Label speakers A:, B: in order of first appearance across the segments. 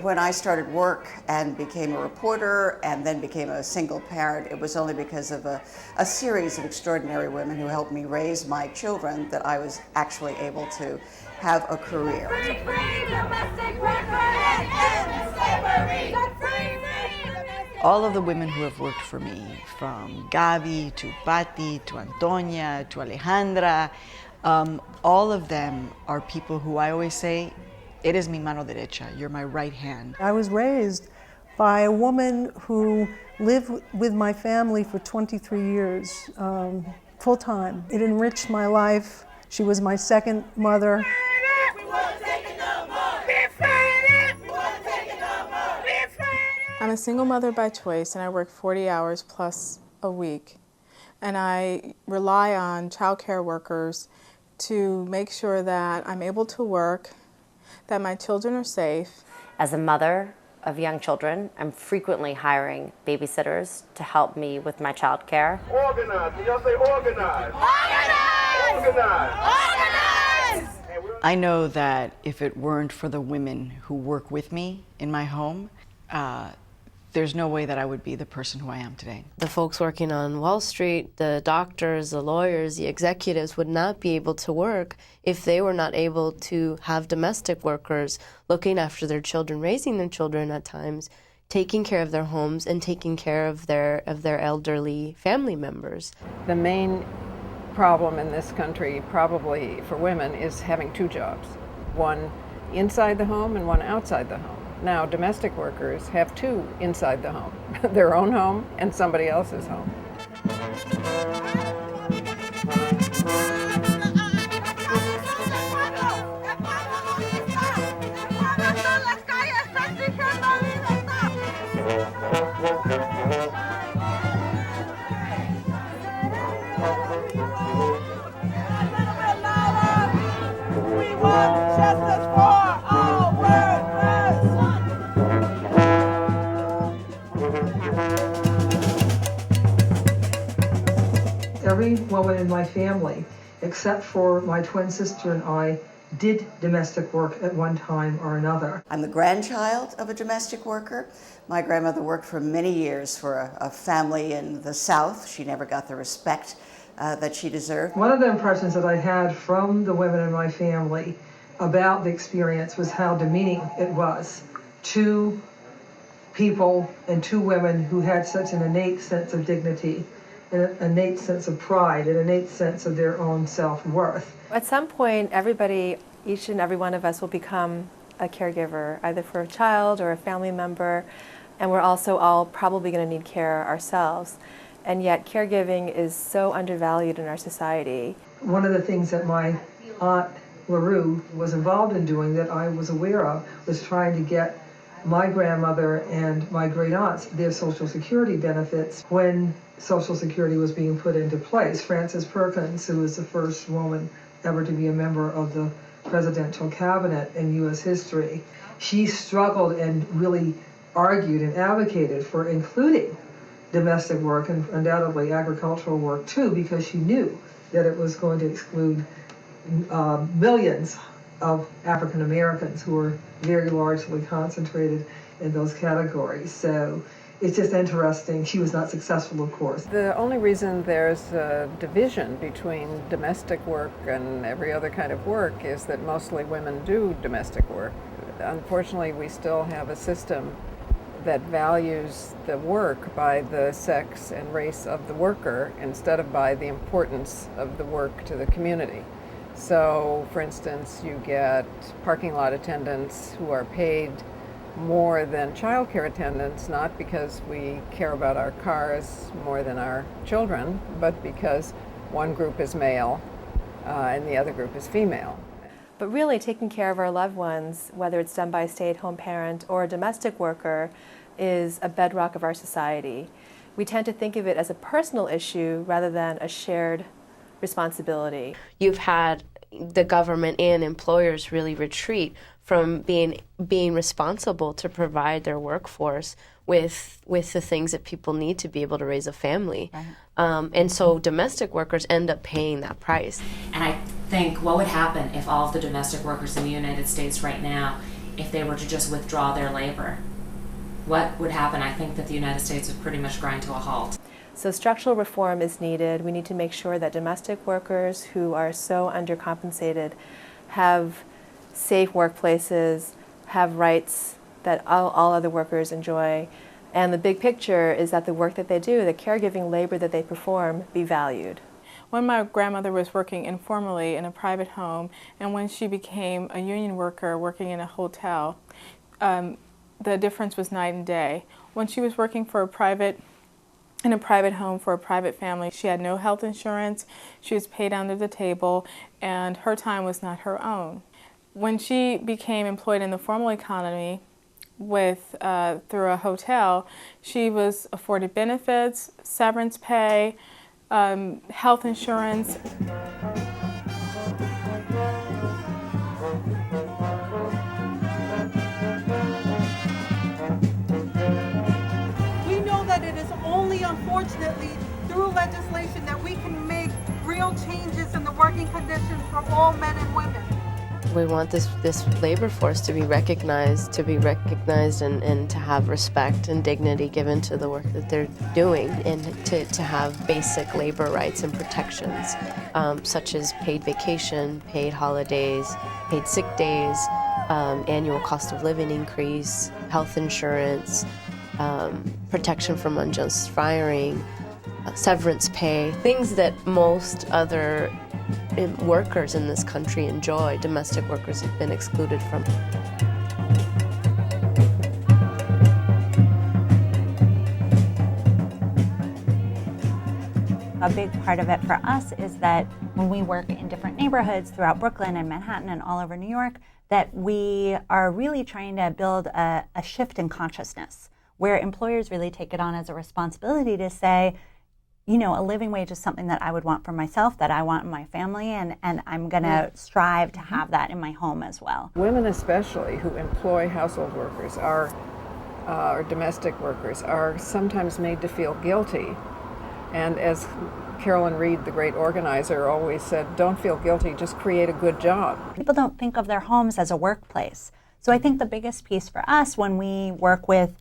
A: When I started work and became a reporter and then became a single parent, it was only because of a series of extraordinary women who helped me raise my children that I was actually able to have a career.
B: Free, free, domestic worker and slavery. Free, free.
C: All of the women who have worked for me, from Gabi to Patti to Antonia to Alejandra, all of them are people who I always say, eres mi mano derecha, you're my right hand.
D: I was raised by a woman who lived with my family for 23 years, full time. It enriched my life. She was my second mother.
E: I'm a single mother by choice, and I work 40 hours plus a week. And I rely on childcare workers to make sure that I'm able to work, that my children are safe.
F: As a mother of young children, I'm frequently hiring babysitters to help me with my childcare.
G: Organize. Can y'all say organize?
B: Organize!
G: Organize!
B: Organize!
C: I know that if it weren't for the women who work with me in my home, there's no way that I would be the person who I am today.
H: The folks working on Wall Street, the doctors, the lawyers, the executives would not be able to work if they were not able to have domestic workers looking after their children, raising their children at times, taking care of their homes and taking care of their elderly family members.
I: The main problem in this country, probably for women, is having two jobs, one inside the home and one outside the home. Now, domestic workers have two inside the home, their own home and somebody else's home.
B: We want justice for all workers.
J: Every woman in my family, except for my twin sister and I, did domestic work at one time or another.
A: I'm the grandchild of a domestic worker. My grandmother worked for many years for a family in the South. She never got the respect that she deserved.
J: One of the impressions that I had from the women in my family about the experience was how demeaning it was to people and to women who had such an innate sense of dignity, an innate sense of pride, an innate sense of their own self-worth.
K: At some point, everybody, each and every one of us will become a caregiver, either for a child or a family member, and we're also all probably going to need care ourselves. And yet caregiving is so undervalued in our society.
J: One of the things that my Aunt LaRue was involved in doing that I was aware of was trying to get my grandmother and my great aunts their Social Security benefits when Social Security was being put into place. Frances Perkins, who was the first woman ever to be a member of the presidential cabinet in U.S. history, she struggled and really argued and advocated for including domestic work and undoubtedly agricultural work too, because she knew that it was going to exclude millions of African Americans who were very largely concentrated in those categories. So it's just interesting. She was not successful, of course.
I: The only reason there's a division between domestic work and every other kind of work is that mostly women do domestic work. Unfortunately, we still have a system that values the work by the sex and race of the worker instead of by the importance of the work to the community. So, for instance, you get parking lot attendants who are paid more than childcare attendants, not because we care about our cars more than our children, but because one group is male and the other group is female.
K: But really, taking care of our loved ones, whether it's done by a stay-at-home parent or a domestic worker, is a bedrock of our society. We tend to think of it as a personal issue rather than a shared responsibility.
H: You've had the government and employers really retreat from being responsible to provide their workforce with the things that people need to be able to raise a family. Right. And so domestic workers end up paying that price.
L: And I think what would happen if all of the domestic workers in the United States right now if they were to just withdraw their labor? What would happen? I think that the United States would pretty much grind to a halt.
K: So structural reform is needed. We need to make sure that domestic workers who are so undercompensated have safe workplaces, have rights that all other workers enjoy. And the big picture is that the work that they do, the caregiving labor that they perform, be valued.
E: When my grandmother was working informally in a private home, and when she became a union worker working in a hotel, the difference was night and day. When she was working for in a private home for a private family, she had no health insurance, she was paid under the table, and her time was not her own. When she became employed in the formal economy through a hotel, she was afforded benefits, severance pay, health insurance.
B: We know that it is only, unfortunately, through legislation that we can make real changes in the working conditions for all men and women.
H: We want this labor force to be recognized and to have respect and dignity given to the work that they're doing, and to have basic labor rights and protections, such as paid vacation, paid holidays, paid sick days, annual cost of living increase, health insurance, protection from unjust firing, severance pay, things that most other workers in this country enjoy. Domestic workers have been excluded from.
M: A big part of it for us is that when we work in different neighborhoods throughout Brooklyn and Manhattan and all over New York, that we are really trying to build a shift in consciousness where employers really take it on as a responsibility to say, you know, a living wage is something that I would want for myself, that I want in my family, and I'm going to strive to have that in my home as well.
I: Women especially who employ household workers or domestic workers are sometimes made to feel guilty. And as Carolyn Reed, the great organizer, always said, don't feel guilty, just create a good job.
M: People don't think of their homes as a workplace. So I think the biggest piece for us when we work with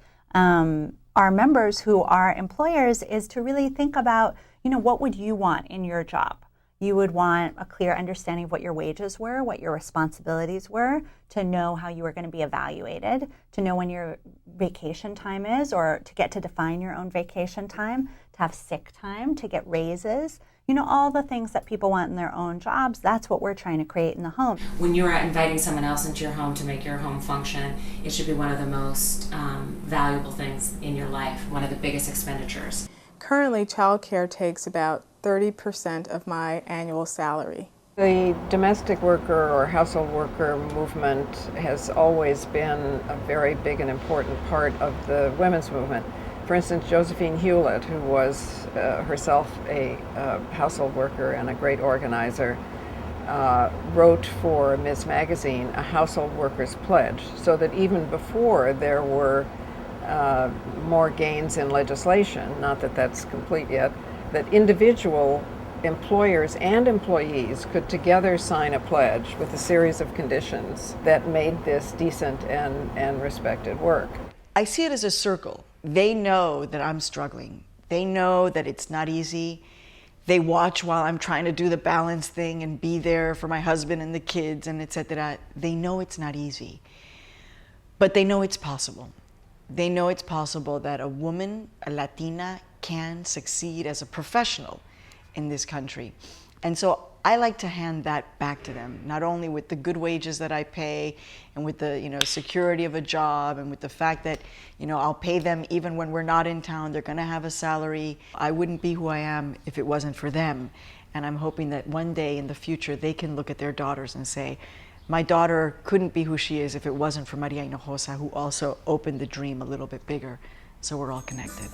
M: our members who are employers is to really think about, you know, what would you want in your job? You would want a clear understanding of what your wages were, what your responsibilities were, to know how you were going to be evaluated, to know when your vacation time is, or to get to define your own vacation time, to have sick time, to get raises. You know, all the things that people want in their own jobs, that's what we're trying to create in the home.
L: When you're inviting someone else into your home to make your home function, it should be one of the most valuable things in your life, one of the biggest expenditures.
E: Currently, childcare takes about 30% of my annual salary.
I: The domestic worker or household worker movement has always been a very big and important part of the women's movement. For instance, Josephine Hewlett, who was herself a household worker and a great organizer, wrote for Ms. Magazine a household workers pledge, so that even before there were more gains in legislation, not that that's complete yet, that individual employers and employees could together sign a pledge with a series of conditions that made this decent and respected work.
C: I see it as a circle. They know that I'm struggling. They know that it's not easy. They watch while I'm trying to do the balance thing and be there for my husband and the kids and etc. They know it's not easy, but they know it's possible. They know it's possible that a woman, a Latina, can succeed as a professional in this country. And so I like to hand that back to them, not only with the good wages that I pay and with the, you know, security of a job and with the fact that, you know, I'll pay them even when we're not in town, they're gonna have a salary. I wouldn't be who I am if it wasn't for them. And I'm hoping that one day in the future, they can look at their daughters and say, my daughter couldn't be who she is if it wasn't for Maria Hinojosa, who also opened the dream a little bit bigger. So we're all connected.